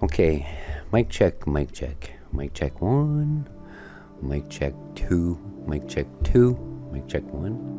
Okay, mic check, mic check. Mic check one, mic check two, mic check two, mic check one.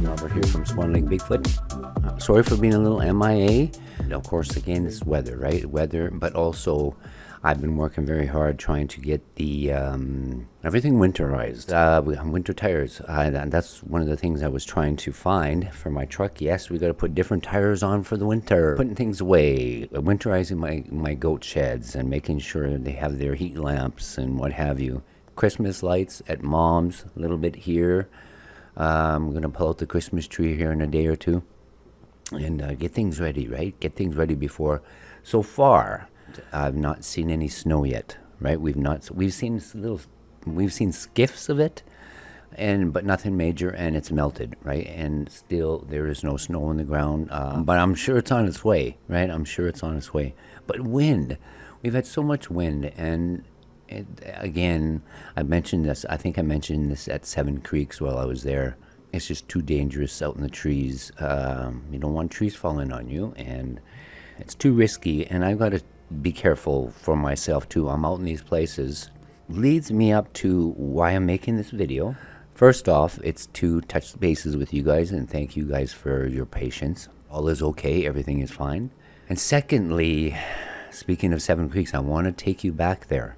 Robert here from Swan Lake Bigfoot. Sorry for being a little MIA. Of course, again, it's weather, right? Weather, but also I've been working very hard trying to get the everything winterized. Winter tires. That's one of the things I was trying to find for my truck. Yes, we got to put different tires on for the winter. Putting things away, winterizing my goat sheds and making sure they have their heat lamps and what have you. Christmas lights at Mom's, a little bit here. I'm going to pull out the Christmas tree here in a day or two and get things ready, right? Get things ready before. So far, I've not seen any snow yet, right? We've seen skiffs of it, but nothing major, and it's melted, right? And still there is no snow on the ground, but I'm sure it's on its way, right? I'm sure it's on its way. But wind, we've had so much wind, and again, I think I mentioned this at Seven Creeks while I was there. It's just too dangerous out in the trees. You don't want trees falling on you, and it's too risky, and I've got to be careful for myself too. I'm out in these places. Leads me up to why I'm making this video. First off, it's to touch bases with you guys and thank you guys for your patience. All is okay, everything is fine. And secondly, speaking of Seven Creeks, I want to take you back there.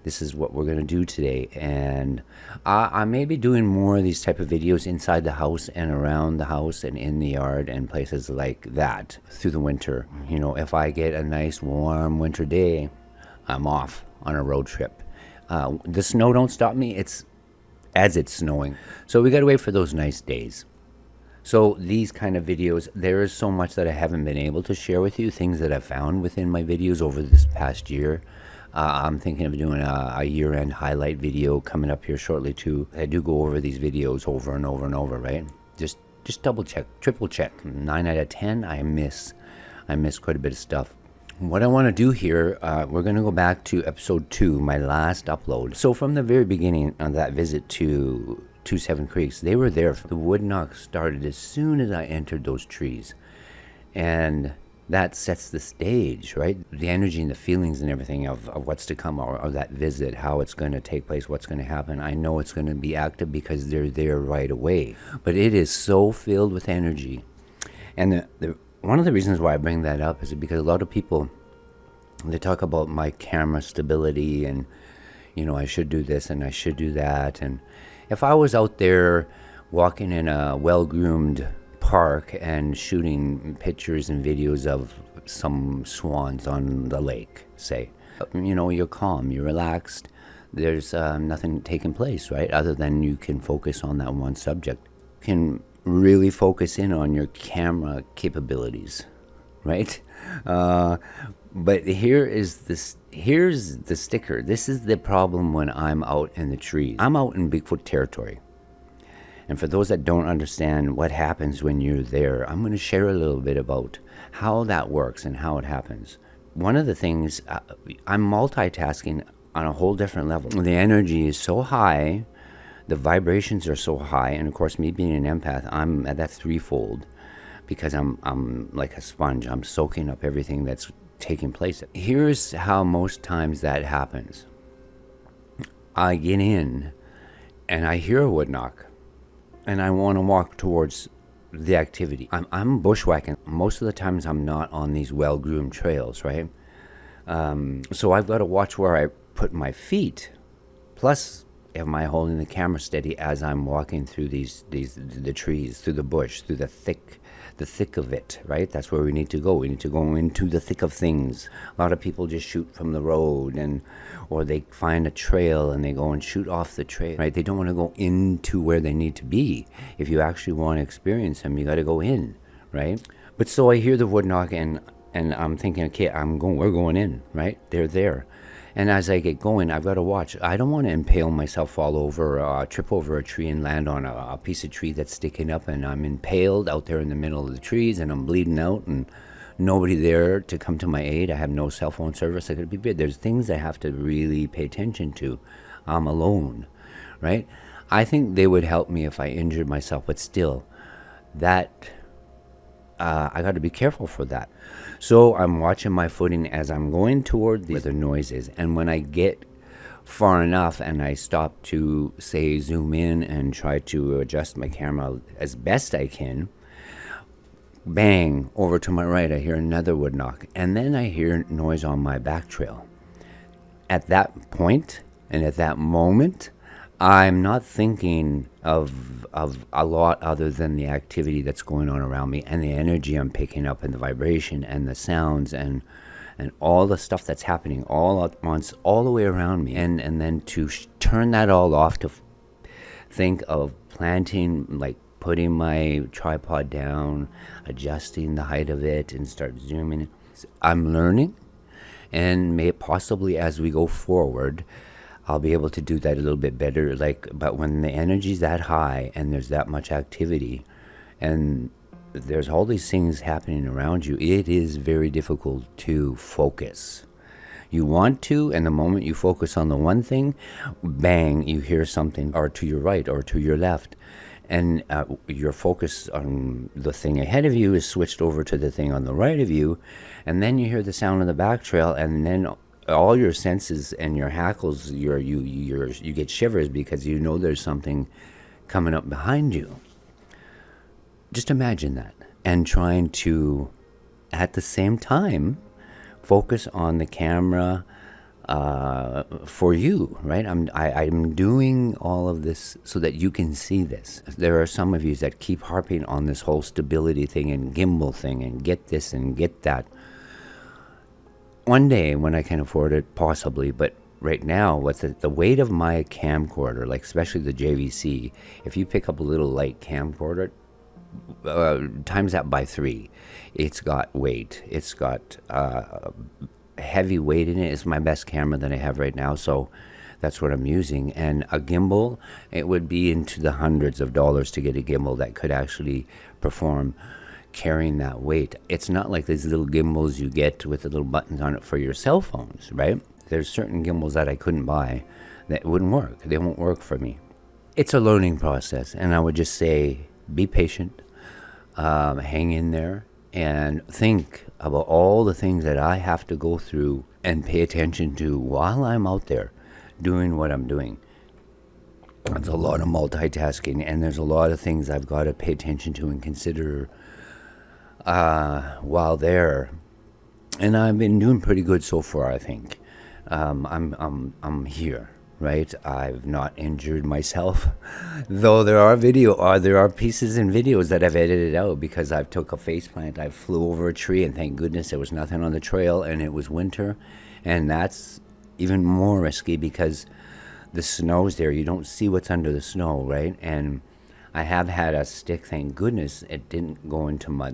This is what we're going to do today, and I may be doing more of these type of videos inside the house and around the house and in the yard and places like that through the winter. You know, if I get a nice warm winter day, I'm off on a road trip. The snow don't stop me. It's snowing, so we got to wait for those nice days. So these kind of videos, there is so much that I haven't been able to share with you, things that I found within my videos over this past year. I'm thinking of doing a year-end highlight video coming up here shortly too. I do go over these videos over and over and over, right? Just double check, triple check. 9 out of 10, I miss quite a bit of stuff. What I want to do here, we're going to go back to episode 2, my last upload. So from the very beginning of that visit to Seven Creeks, they were there. The wood knock started as soon as I entered those trees, and that sets the stage, right? The energy and the feelings and everything of what's to come, or that visit, how it's going to take place, what's going to happen. I know it's going to be active because they're there right away. But it is so filled with energy. And one of the reasons why I bring that up is because a lot of people, they talk about my camera stability and, you know, I should do this and I should do that. And if I was out there walking in a well-groomed park and shooting pictures and videos of some swans on the lake, say, you know, you're calm, you're relaxed, there's nothing taking place, right, other than you can focus on that one subject. You can really focus in on your camera capabilities, right? But here's the sticker. This is the problem when I'm out in the trees. I'm out in Bigfoot territory. And for those that don't understand what happens when you're there, I'm going to share a little bit about how that works and how it happens. One of the things, I'm multitasking on a whole different level. The energy is so high, the vibrations are so high, and of course, me being an empath, I'm at that threefold because I'm like a sponge. I'm soaking up everything that's taking place. Here's how most times that happens. I get in, and I hear a wood knock. And I want to walk towards the activity. I'm bushwhacking. Most of the times I'm not on these well-groomed trails, right? So I've got to watch where I put my feet. Plus, am I holding the camera steady as I'm walking through the trees, through the bush, through the thick of it, right? That's where we need to go. We need to go into the thick of things. A lot of people just shoot from the road, or they find a trail and they go and shoot off the trail, right? They don't want to go into where they need to be. If you actually want to experience them, you got to go in, right? But so I hear the wood knock, and I'm thinking, okay, we're going in, right? They're there. And as I get going, I've got to watch. I don't want to impale myself, fall over, trip over a tree and land on a piece of tree that's sticking up, and I'm impaled out there in the middle of the trees, and I'm bleeding out, and nobody there to come to my aid. I have no cell phone service. I could be bad. There's things I have to really pay attention to. I'm alone, right? I think they would help me if I injured myself, but still, that I got to be careful for that. So I'm watching my footing as I'm going toward where the noise is. And when I get far enough and I stop to, say, zoom in and try to adjust my camera as best I can, bang, over to my right, I hear another wood knock. And then I hear noise on my back trail. At that point and at that moment, I'm not thinking of a lot other than the activity that's going on around me and the energy I'm picking up and the vibration and the sounds and all the stuff that's happening all at once, all the way around me. And then to turn that all off, to think of planting, like putting my tripod down, adjusting the height of it, and start zooming. I'm learning, and possibly as we go forward, I'll be able to do that a little bit better. But when the energy's that high and there's that much activity and there's all these things happening around you, it is very difficult to focus. You want to, and the moment you focus on the one thing, bang, you hear something, or to your right or to your left, and your focus on the thing ahead of you is switched over to the thing on the right of you, and then you hear the sound of the back trail, and then all your senses and your hackles, you get shivers because you know there's something coming up behind you. Just imagine that, and trying to, at the same time, focus on the camera for you, right? I'm doing all of this so that you can see this. There are some of you that keep harping on this whole stability thing and gimbal thing and get this and get that. One day when I can afford it, possibly, but right now with the weight of my camcorder, like especially the JVC, if you pick up a little light camcorder, times that by 3, it's got weight. It's got heavy weight in it. It's my best camera that I have right now, so that's what I'm using. And a gimbal, it would be into the hundreds of dollars to get a gimbal that could actually perform carrying that weight. It's not like these little gimbals you get with the little buttons on it for your cell phones, right? There's certain gimbals that I couldn't buy that wouldn't work. They won't work for me. It's a learning process, and I would just say be patient, hang in there, and think about all the things that I have to go through and pay attention to while I'm out there doing what I'm doing. It's a lot of multitasking, and there's a lot of things I've got to pay attention to and consider while there, and I've been doing pretty good so far. I think I'm here, right? I've not injured myself, though there are pieces and videos that I've edited out because I've took a face plant. I flew over a tree, and thank goodness there was nothing on the trail, and it was winter, and that's even more risky because the snow's there. You don't see what's under the snow, right? And I have had a stick, thank goodness it didn't go into my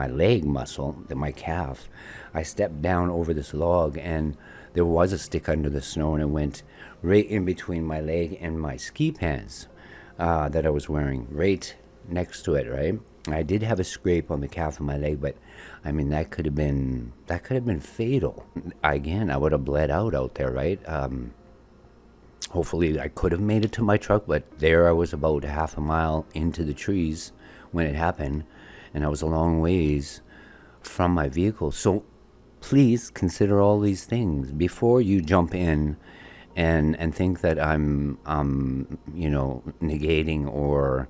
leg muscle, my calf. I stepped down over this log, and there was a stick under the snow, and it went right in between my leg and my ski pants that I was wearing, right next to it, right? I did have a scrape on the calf of my leg, but I mean that could have been fatal. Again, I would have bled out there, right? Hopefully I could have made it to my truck, but there I was about half a mile into the trees when it happened, and I was a long ways from my vehicle. So please consider all these things before you jump in and think that I'm negating or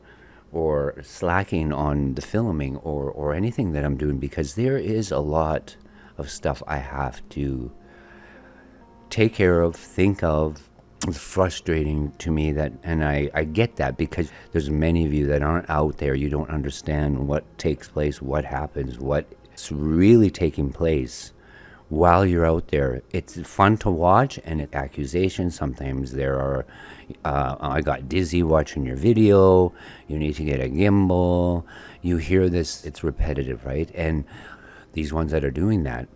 slacking on the filming or anything that I'm doing, because there is a lot of stuff I have to take care of, think of, It's frustrating to me that, and I get that, because there's many of you that aren't out there. You don't understand what takes place, what happens, what's really taking place while you're out there. It's fun to watch, and it's accusations. Sometimes there are, I got dizzy watching your video, you need to get a gimbal. You hear this, it's repetitive, right? And these ones that are doing that,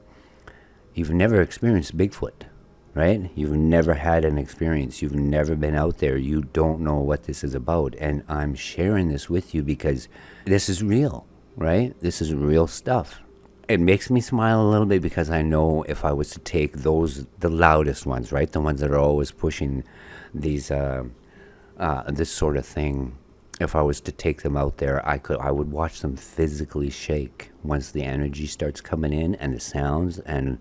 you've never experienced Bigfoot, right? You've never had an experience. You've never been out there. You don't know what this is about. And I'm sharing this with you because this is real, right? This is real stuff. It makes me smile a little bit because I know if I was to take those, the loudest ones, right? The ones that are always pushing these, this sort of thing. If I was to take them out there, I would watch them physically shake once the energy starts coming in and the sounds, and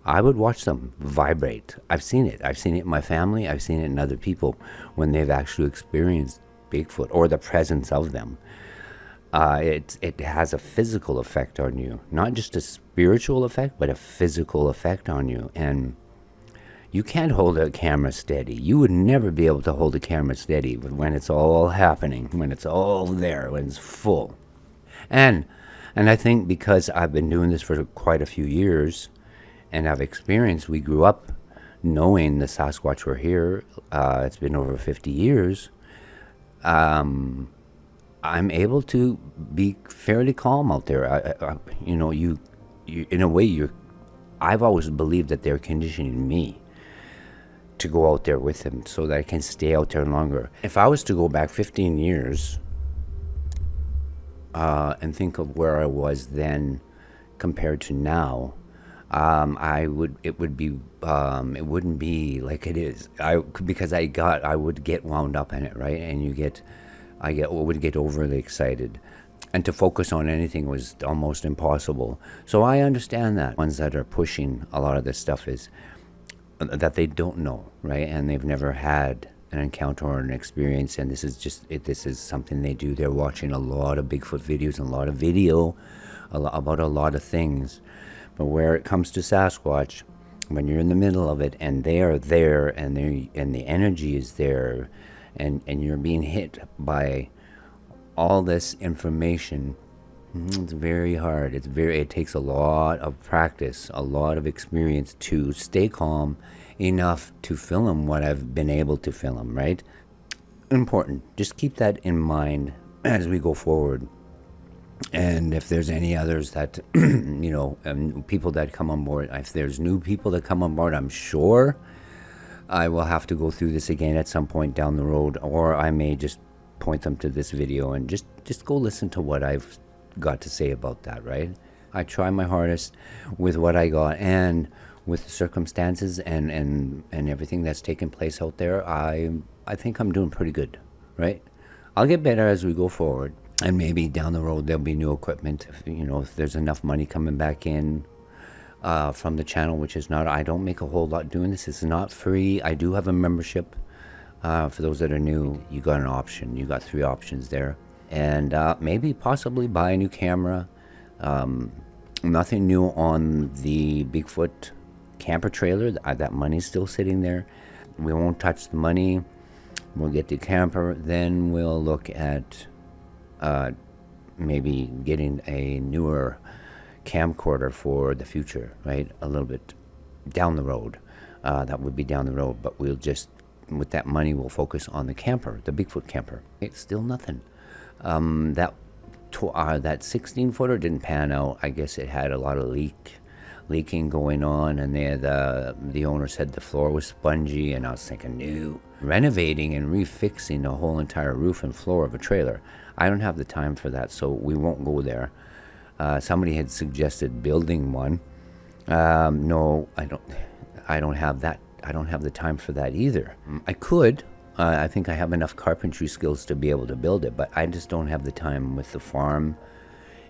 I would watch them vibrate. I've seen it. I've seen it in my family. I've seen it in other people when they've actually experienced Bigfoot or the presence of them. It has a physical effect on you, not just a spiritual effect, but a physical effect on you. And you can't hold a camera steady. You would never be able to hold a camera steady when it's all happening, when it's all there, when it's full. And I think because I've been doing this for quite a few years, and I've experienced, we grew up knowing the Sasquatch were here. It's been over 50 years. I'm able to be fairly calm out there. You in a way, I've always believed that they're conditioning me to go out there with them so that I can stay out there longer. If I was to go back 15 years and think of where I was then compared to now, it wouldn't be like it is. Because I would get wound up in it, right? And I would get overly excited, and to focus on anything was almost impossible. So I understand that ones that are pushing a lot of this stuff is that they don't know, right? And they've never had an encounter or an experience, and this is something they do. They're watching a lot of Bigfoot videos and a lot of video about a lot of things. But where it comes to Sasquatch, when you're in the middle of it and they are there and the energy is there, and you're being hit by all this information, it's very hard. It takes a lot of practice, a lot of experience to stay calm enough to film what I've been able to film, right? Important. Just keep that in mind as we go forward. And if there's any others that, people that come on board, if there's new people that come on board, I'm sure I will have to go through this again at some point down the road, or I may just point them to this video and just go listen to what I've got to say about that, right? I try my hardest with what I got, and with the circumstances and everything that's taken place out there, I think I'm doing pretty good, right? I'll get better as we go forward. And maybe down the road there'll be new equipment, if there's enough money coming back in from the channel, which is not, I don't make a whole lot doing this. It's not free. I do have a membership. For those that are new, you got an option. You got 3 options there. And maybe possibly buy a new camera. Nothing new on the Bigfoot camper trailer. That money's still sitting there. We won't touch the money. We'll get the camper. Then we'll look at maybe getting a newer camcorder for the future, right? A little bit down the road. That would be down the road, but we'll just, with that money, we'll focus on the camper, the Bigfoot camper. It's still nothing. That 16-footer didn't pan out. I guess it had a lot of leaking going on, and the owner said the floor was spongy, and I was thinking, no. Renovating and refixing a whole entire roof and floor of a trailer, I don't have the time for that, so we won't go there. Somebody had suggested building one. No, I don't have that. I don't have the time for that either. I could. I think I have enough carpentry skills to be able to build it, but I just don't have the time with the farm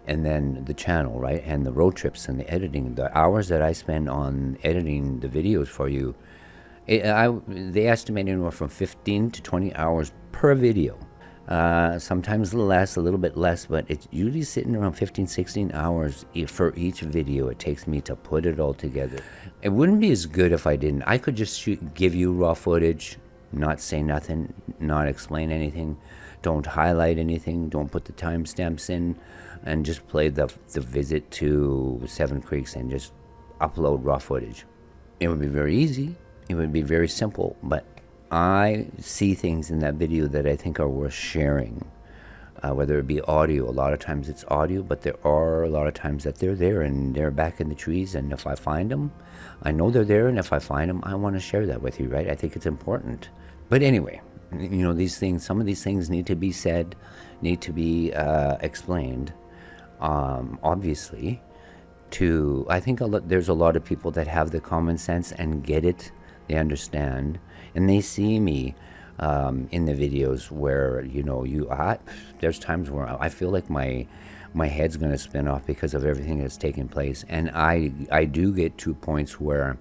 and then the channel, right? And the road trips and the editing. The hours that I spend on editing the videos for you, they estimate anywhere from 15 to 20 hours per video. Sometimes less, a little bit less, but it's usually sitting around 15, 16 hours for each video it takes me to put it all together. It wouldn't be as good if I didn't. I could just give you raw footage, not say nothing, not explain anything, don't highlight anything, don't put the timestamps in, and just play the visit to Seven Creeks and just upload raw footage. It would be very easy. It would be very simple, but I see things in that video that I think are worth sharing, whether it be audio. A lot of times it's audio, but there are a lot of times that they're there and they're back in the trees, and if I find them, I know they're there, and if I find them, I want to share that with you, right? I think it's important. But anyway, you know, these things, some of these things need to be said, need to be explained, obviously. I think there's a lot of people that have the common sense and get it. They understand, and they see me in the videos where, you know, there's times where I feel like my head's going to spin off because of everything that's taking place, and I do get to points where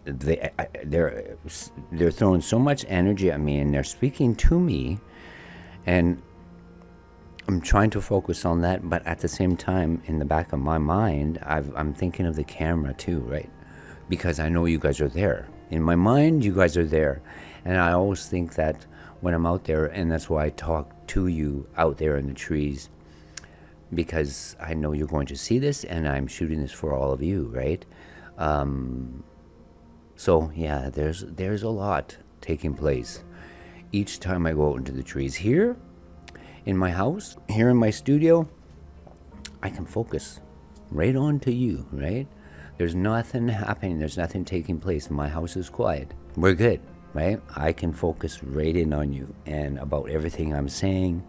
they're throwing so much energy at me, and they're speaking to me, and I'm trying to focus on that, but at the same time, in the back of my mind, I'm thinking of the camera too, right? Because I know you guys are there. In my mind, you guys are there. And I always think that when I'm out there, and that's why I talk to you out there in the trees, because I know you're going to see this, and I'm shooting this for all of you, right? So yeah, there's a lot taking place each time I go out into the trees. Here in my house, here in my studio, I can focus right on to you, right? There's nothing happening. There's nothing taking place. My house is quiet. We're good, right? I can focus right in on you and about everything I'm saying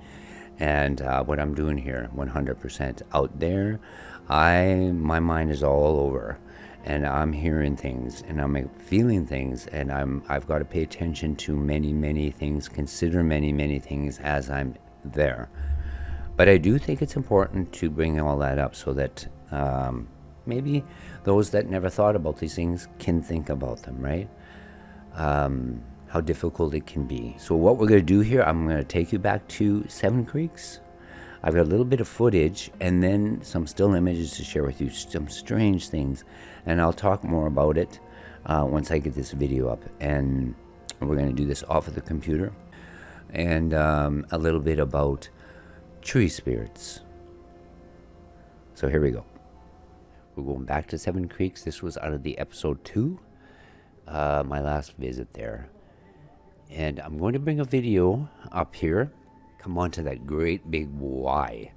and what I'm doing here 100%. Out there, my mind is all over, and I'm hearing things, and I'm feeling things, and I've got to pay attention to many, many things, consider many, many things as I'm there. But I do think it's important to bring all that up so that maybe those that never thought about these things can think about them, right? How difficult it can be. So what we're going to do here, I'm going to take you back to Seven Creeks. I've got a little bit of footage and then some still images to share with you, some strange things, and I'll talk more about it once I get this video up. And we're going to do this off of the computer, and a little bit about tree spirits. So here we go. We're going back to Seven Creeks. This was out of the episode 2, my last visit there. And I'm going to bring a video up here, come onto that great big Y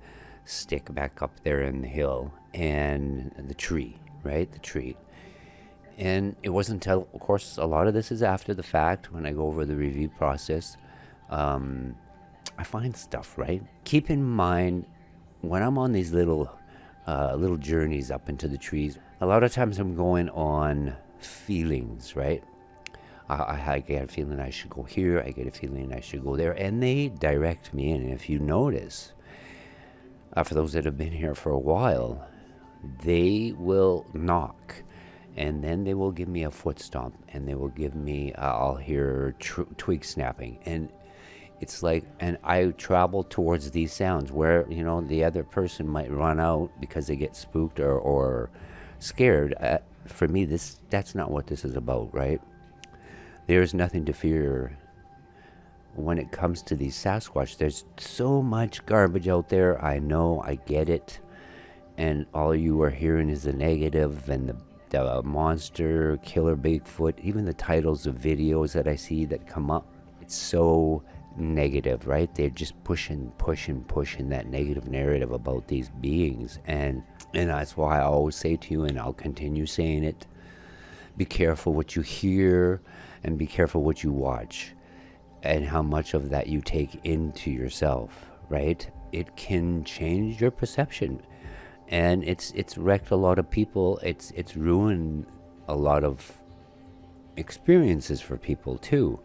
stick back up there in the hill, and the tree, right? The tree. And it wasn't until, of course, a lot of this is after the fact when I go over the review process. I find stuff, right? Keep in mind, when I'm on these little journeys up into the trees, a lot of times I'm going on feelings, right? I get a feeling I should go here, I get a feeling I should go there, and they direct me in. And if you notice, for those that have been here for a while, they will knock, and then they will give me a foot stomp, and they will give me, I'll hear twig snapping, and it's like, and I travel towards these sounds where, you know, the other person might run out because they get spooked or scared. For me, that's not what this is about, right? There's nothing to fear when it comes to these Sasquatch. There's so much garbage out there. I know, I get it. And all you are hearing is the negative and the monster, killer Bigfoot, even the titles of videos that I see that come up. It's so negative, right? They're just pushing that negative narrative about these beings. And that's why I always say to you, and I'll continue saying it, be careful what you hear and be careful what you watch and how much of that you take into yourself, right? It can change your perception, and it's wrecked a lot of people. It's ruined a lot of experiences for people too.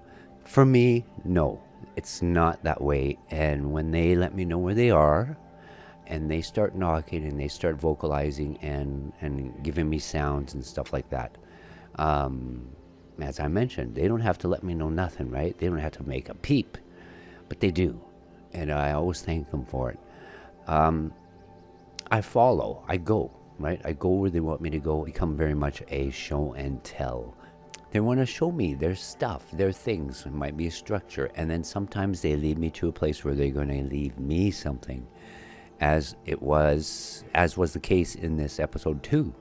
For me, no, it's not that way. And when they let me know where they are, and they start knocking and they start vocalizing and giving me sounds and stuff like that, as I mentioned, they don't have to let me know nothing, right? They don't have to make a peep. but they do, and I always thank them for it. I follow, I go, right? I go where they want me to go. Become very much a show and tell. They want to show me their stuff, their things. It might be a structure, and then sometimes they lead me to a place where they're going to leave me something, as was the case in this episode 2.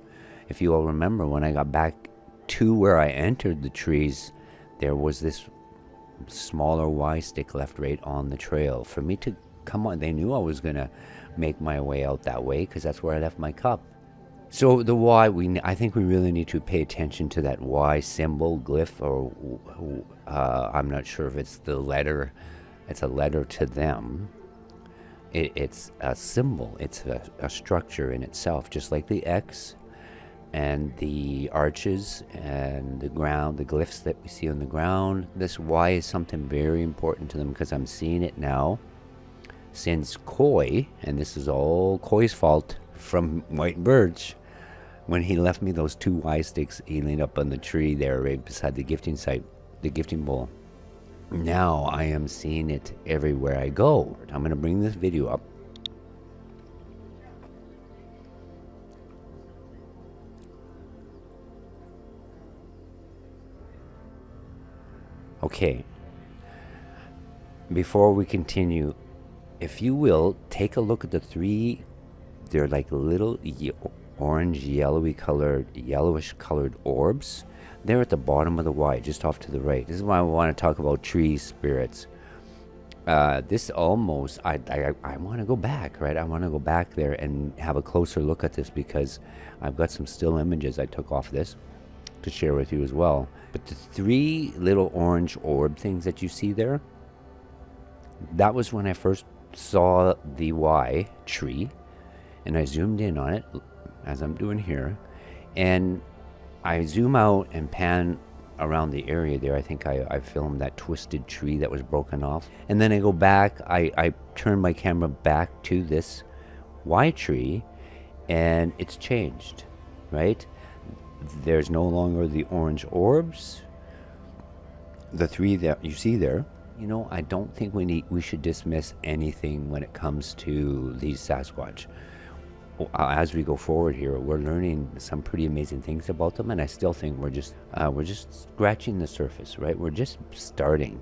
If you all remember, when I got back to where I entered the trees, there was this smaller Y stick left right on the trail for me to come on. They knew I was going to make my way out that way because that's where I left my cup. So the Y, I think we really need to pay attention to that Y symbol, glyph, or I'm not sure if it's the letter. It's a letter to them. It's a symbol. It's a structure in itself, just like the X and the arches and the ground, the glyphs that we see on the ground. This Y is something very important to them because I'm seeing it now since Coy, and this is all Coy's fault, from White Birch. When he left me those 2 Y sticks, he leaned up on the tree there right beside the gifting site, the gifting bowl. Now I am seeing it everywhere I go. I'm going to bring this video up. Okay. Before we continue, if you will, take a look at the 3. They're like little orange, yellowish colored orbs. They're at the bottom of the Y, just off to the right. This is why I want to talk about tree spirits. This almost, I want to go back, right? I want to go back there and have a closer look at this because I've got some still images I took off this to share with you as well. But the 3 little orange orb things that you see there, that was when I first saw the Y tree, and I zoomed in on it as I'm doing here, and I zoom out and pan around the area there. I think I filmed that twisted tree that was broken off, and then I go back, I turn my camera back to this Y tree, and it's changed, right? There's no longer the orange orbs, the 3 that you see there. You know, I don't think we should dismiss anything when it comes to these Sasquatch. As we go forward here, we're learning some pretty amazing things about them, and I still think we're just scratching the surface, right? We're just starting,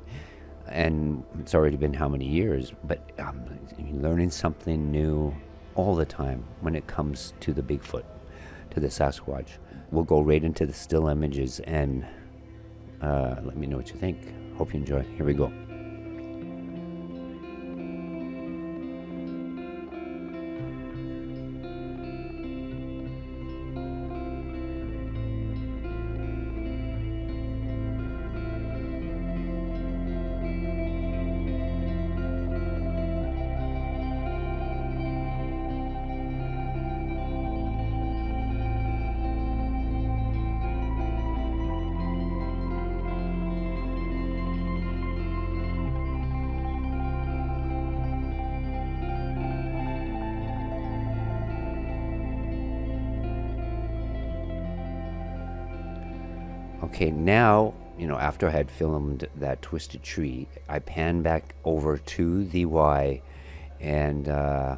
and it's already been how many years, but learning something new all the time when it comes to the Bigfoot, to the Sasquatch. We'll go right into the still images, and let me know what you think. Hope you enjoy. Here we go. Okay, now, after I had filmed that twisted tree, I pan back over to the Y, and the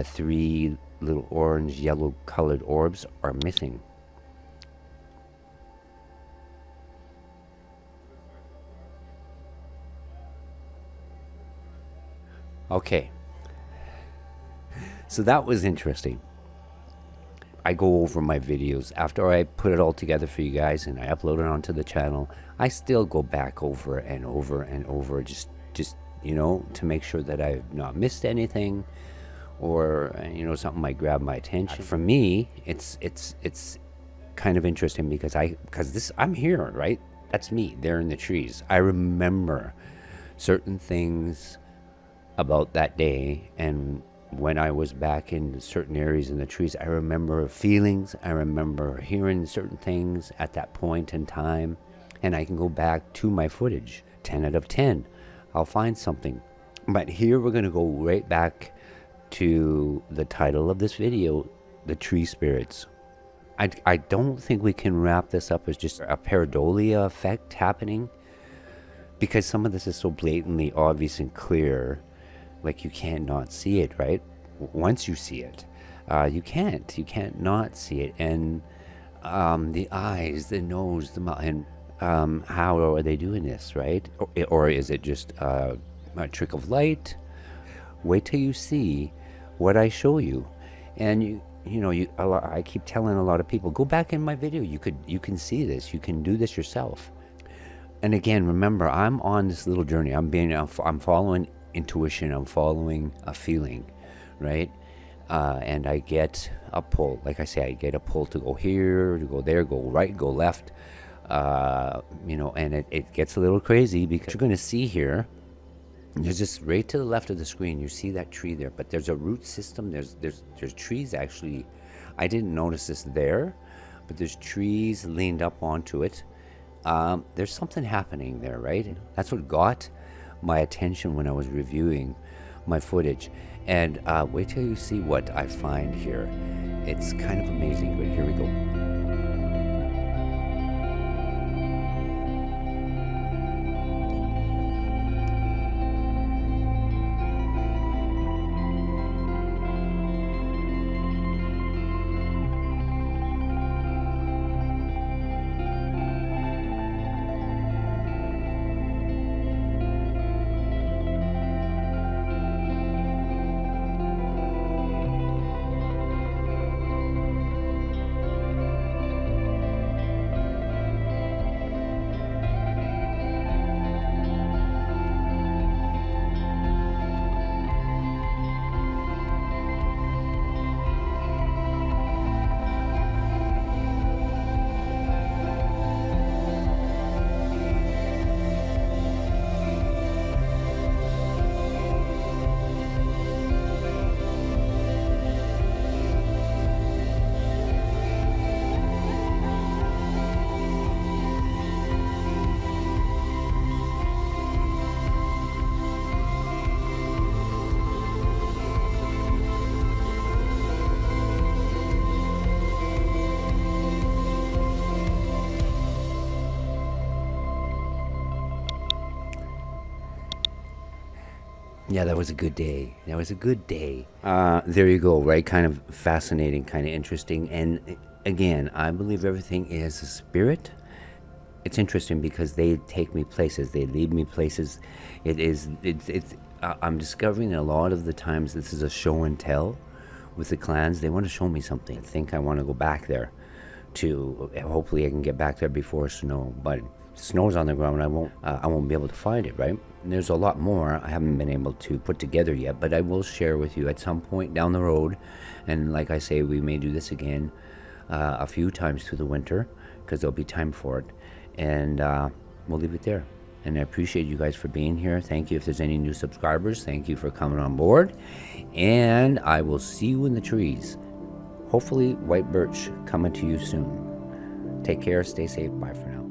3 little orange, yellow colored orbs are missing. Okay, so that was interesting. I go over my videos after I put it all together for you guys and I upload it onto the channel. I still go back over and over and over, just to make sure that I've not missed anything, or something might grab my attention. For me, it's kind of interesting because I'm here, right? That's me there in the trees. I remember certain things about that day, and when I was back in certain areas in the trees, I remember feelings, I remember hearing certain things at that point in time, and I can go back to my footage. 10 out of 10, I'll find something. But here we're going to go right back to the title of this video, the tree spirits. I don't think we can wrap this up as just a pareidolia effect happening. because some of this is so blatantly obvious and clear, like you can't not see it, right? Once you see it, you can't not see it. And the eyes, the nose, the mouth, and how are they doing this, right? Or is it just a trick of light? Wait till you see what I show you. And I keep telling a lot of people, go back in my video. You can see this. You can do this yourself. And again, remember, I'm on this little journey. I'm following intuition. I'm following a feeling, right? And I get a pull. Like I say, I get a pull to go here, to go there, go right, go left. And it gets a little crazy, because you're going to see here, there's just right to the left of the screen, you see that tree there, but there's a root system. There's trees actually. I didn't notice this there, but there's trees leaned up onto it. There's something happening there, right? That's what got my attention when I was reviewing my footage. And wait till you see what I find here. It's kind of amazing, but here we go. Yeah, that was a good day. There you go, right? Kind of fascinating, kind of interesting. And again, I believe everything is a spirit. It's interesting because they take me places. They lead me places. I'm discovering a lot of the times this is a show and tell with the clans. They want to show me something. I think I want to go back there hopefully I can get back there before snow. But snow's on the ground, I won't be able to find it, right? And there's a lot more I haven't been able to put together yet, but I will share with you at some point down the road. And like I say, we may do this again a few times through the winter, because there'll be time for it. And we'll leave it there. And I appreciate you guys for being here. Thank you. If there's any new subscribers, thank you for coming on board. And I will see you in the trees. Hopefully white birch coming to you soon. Take care, stay safe, bye for now.